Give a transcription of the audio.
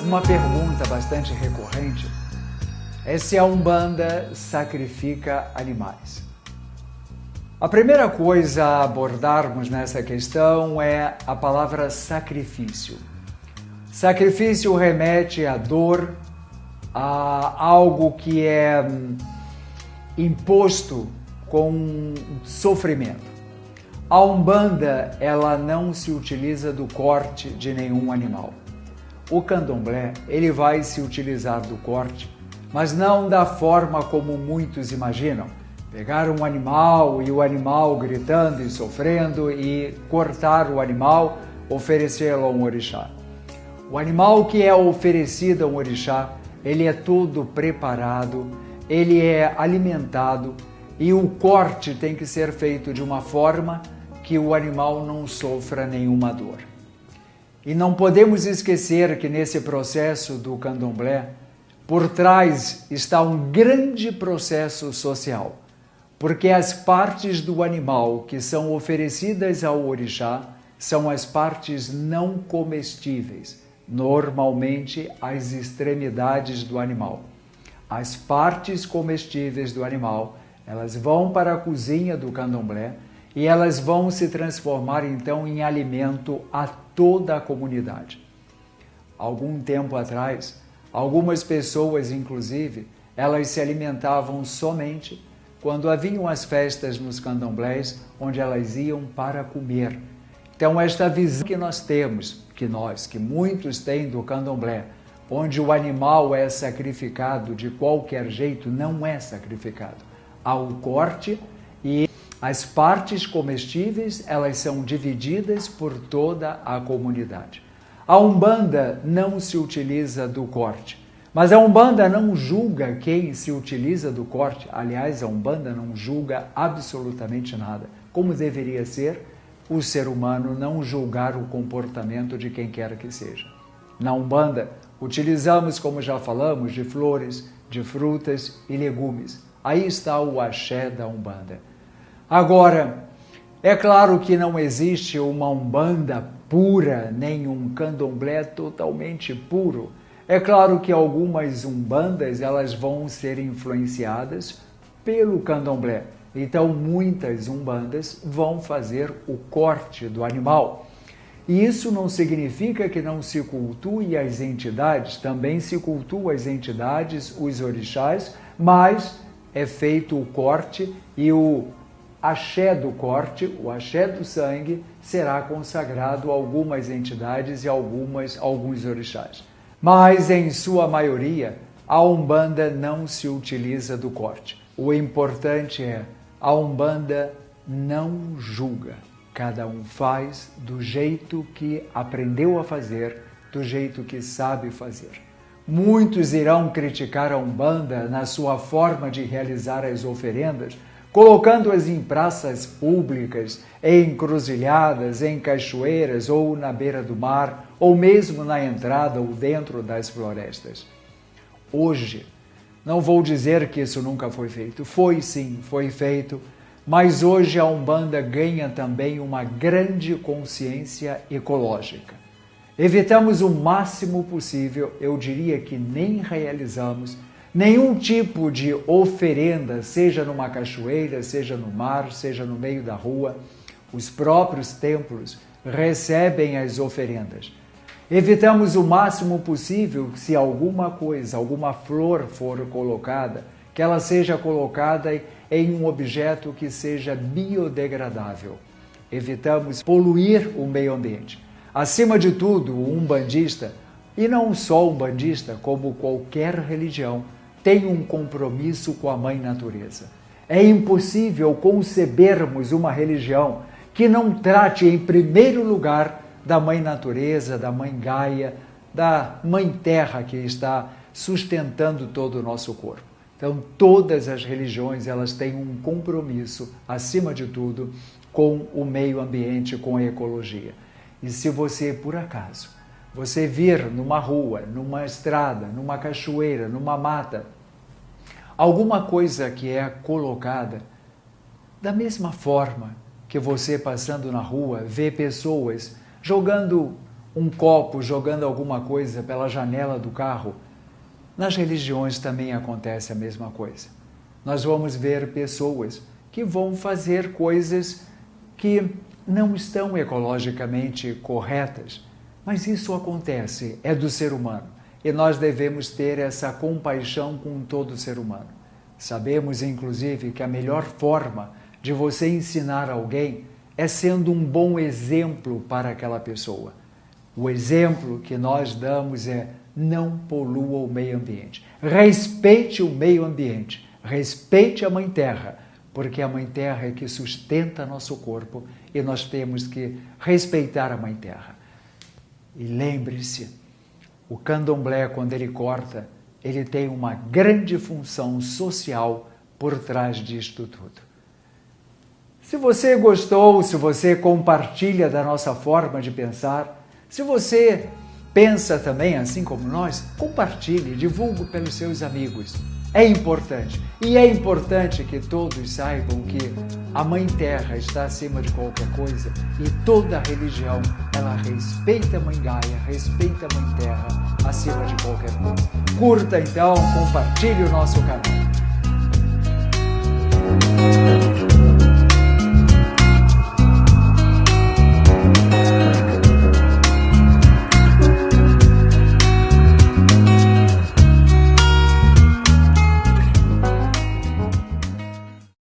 Uma pergunta bastante recorrente é se a Umbanda sacrifica animais. A primeira coisa a abordarmos nessa questão é a palavra sacrifício. Sacrifício remete à dor, a algo que é imposto com sofrimento. A Umbanda, ela não se utiliza do corte de nenhum animal. O candomblé, ele vai se utilizar do corte, mas não da forma como muitos imaginam. Pegar um animal e o animal gritando e sofrendo e cortar o animal, oferecê-lo a um orixá. O animal que é oferecido a um orixá, ele é todo preparado, ele é alimentado e o corte tem que ser feito de uma forma que o animal não sofra nenhuma dor. E não podemos esquecer que nesse processo do candomblé, por trás está um grande processo social, porque as partes do animal que são oferecidas ao orixá são as partes não comestíveis, normalmente as extremidades do animal. As partes comestíveis do animal, elas vão para a cozinha do candomblé e elas vão se transformar então em alimento a toda a comunidade. Algum tempo atrás, algumas pessoas, inclusive, elas se alimentavam somente quando haviam as festas nos candomblés, onde elas iam para comer. Então, esta visão que nós temos, que muitos têm do candomblé, onde o animal é sacrificado de qualquer jeito, não é sacrificado. Há o corte e as partes comestíveis, elas são divididas por toda a comunidade. A Umbanda não se utiliza do corte, mas a Umbanda não julga quem se utiliza do corte. Aliás, a Umbanda não julga absolutamente nada, como deveria ser o ser humano não julgar o comportamento de quem quer que seja. Na Umbanda, utilizamos, como já falamos, de flores, de frutas e legumes. Aí está o axé da Umbanda. Agora, é claro que não existe uma Umbanda pura, nem um candomblé totalmente puro. É claro que algumas umbandas elas vão ser influenciadas pelo candomblé. Então, muitas umbandas vão fazer o corte do animal. E isso não significa que não se cultue as entidades, também se cultua as entidades, os orixás, mas é feito o corte e o axé do corte, o axé do sangue, será consagrado a algumas entidades e alguns orixás. Mas, em sua maioria, a Umbanda não se utiliza do corte. O importante é, a Umbanda não julga. Cada um faz do jeito que aprendeu a fazer, do jeito que sabe fazer. Muitos irão criticar a Umbanda na sua forma de realizar as oferendas, colocando-as em praças públicas, em encruzilhadas, em cachoeiras ou na beira do mar, ou mesmo na entrada ou dentro das florestas. Hoje, não vou dizer que isso nunca foi feito. Foi sim, foi feito, mas hoje a Umbanda ganha também uma grande consciência ecológica. Evitamos o máximo possível, eu diria que nem realizamos, nenhum tipo de oferenda, seja numa cachoeira, seja no mar, seja no meio da rua. Os próprios templos recebem as oferendas. Evitamos o máximo possível que se alguma coisa, alguma flor for colocada, que ela seja colocada em um objeto que seja biodegradável. Evitamos poluir o meio ambiente. Acima de tudo, o umbandista, e não só o umbandista, como qualquer religião, tem um compromisso com a Mãe Natureza. É impossível concebermos uma religião que não trate em primeiro lugar da Mãe Natureza, da Mãe Gaia, da Mãe Terra que está sustentando todo o nosso corpo. Então, todas as religiões elas têm um compromisso, acima de tudo, com o meio ambiente, com a ecologia. E se você, por acaso, você vir numa rua, numa estrada, numa cachoeira, numa mata, alguma coisa que é colocada da mesma forma que você passando na rua vê pessoas jogando um copo, jogando alguma coisa pela janela do carro. Nas religiões também acontece a mesma coisa. Nós vamos ver pessoas que vão fazer coisas que não estão ecologicamente corretas, mas isso acontece, é do ser humano, e nós devemos ter essa compaixão com todo ser humano. Sabemos, inclusive, que a melhor forma de você ensinar alguém é sendo um bom exemplo para aquela pessoa. O exemplo que nós damos é: não polua o meio ambiente. Respeite o meio ambiente. Respeite a Mãe Terra, porque a Mãe Terra é que sustenta nosso corpo e nós temos que respeitar a Mãe Terra. E lembre-se, o candomblé, quando ele corta, ele tem uma grande função social por trás disto tudo. Se você gostou, se você compartilha da nossa forma de pensar, se você pensa também assim como nós, compartilhe, divulgue pelos seus amigos. É importante. E é importante que todos saibam que a Mãe Terra está acima de qualquer coisa e toda religião, ela respeita a Mãe Gaia, respeita a Mãe Terra acima de qualquer coisa. Curta então, compartilhe o nosso canal.